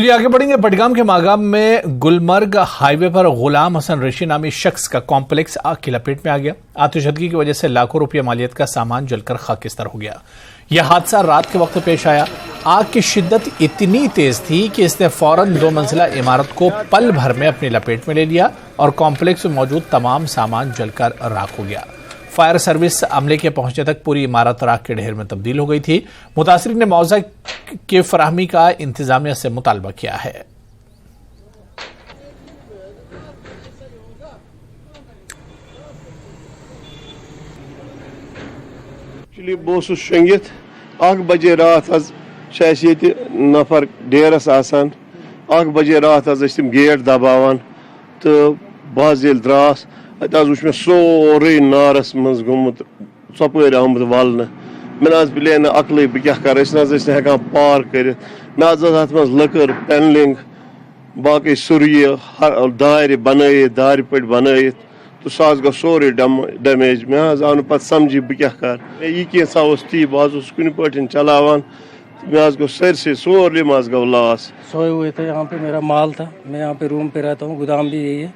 चलिए आगे बढ़ेंगे। बडगाम के मागाम में गुलमर्ग हाईवे पर गुलाम हसन ऋषि नामी शख्स का कॉम्प्लेक्स आग की लपेट में आ गया। आतिशबाजी की वजह से लाखों रुपये मालियत का सामान जलकर खाकिस्तार हो गया। यह हादसा रात के वक्त पेश आया। आग की शिद्दत इतनी तेज थी कि इसने फौरन 2 मंजिला इमारत को पल भर में अपनी लपेट में ले लिया और कॉम्प्लेक्स में मौजूद तमाम सामान जलकर राख हो गया। फायर सर्विस अमले के पहुंचने तक पूरी इमारत राख के ढेर में तब्दील हो गई थी। मुतासिरीन ने मुआवजा की फराहमी का इंतजामिया से मुतालबा किया है। बहुत शंगित 1 बजे रात नफर डेरस आसान 1 बजे रात तम गेट दबावान तो बह द्रास वुच मे सोरे नारस मज गुमुत सपर आमुत वालने मे पिले अकल बह क्या कर हेकान पार कर मे अत मज लकर पेनलिंग बाकी सुरय दार दार पे बनत तो सह गो सोरे डैमेज मे आव न पत समझी बह क्या कर यह कैसा ती बह कुन पे चलावान मे गो सरसे सोरे मज गो लास। सोए हुए थे। यहाँ पे मेरा माल था, मैं यहाँ पे रूम पे रहता हूँ, गोदाम भी यही है,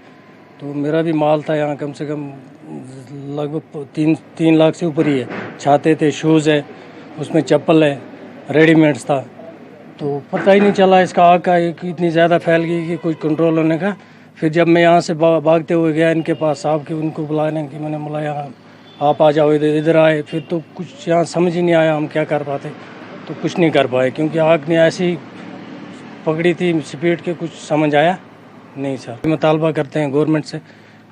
तो मेरा भी माल था यहाँ कम से कम लगभग 3 लाख से ऊपर ही है। छाते थे, शूज़ है, उसमें चप्पल है, रेडीमेड्स था, तो पता ही नहीं चला इसका आग का इतनी ज़्यादा फैल गई कि कुछ कंट्रोल होने का। फिर जब मैं यहाँ से भागते हुए गया इनके पास साहब के, उनको बुलाने की मैंने बोला यहाँ आप आ जाओ, इधर आए। फिर तो कुछ यहाँ समझ ही नहीं आया हम क्या कर पाते, तो कुछ नहीं कर पाए क्योंकि आग ने ऐसी पकड़ी थी स्पीड के, कुछ समझ आया नहीं सर। मुतालबा करते हैं गवर्नमेंट से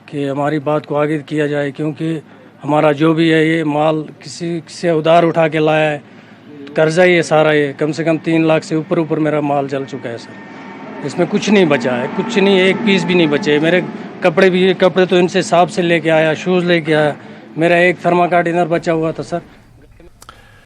कि हमारी बात को आगे किया जाए क्योंकि हमारा जो भी है ये माल किसी से उधार उठा के लाया है, कर्जा ही है सारा, ये कम से कम 3 लाख से ऊपर मेरा माल जल चुका है सर। इसमें कुछ नहीं बचा है, कुछ नहीं, एक पीस भी नहीं बचे। मेरे कपड़े तो इनसे हिसाब से लेके आया, शूज़ लेके आया, मेरा एक थर्माकाट इधर बचा हुआ था सर।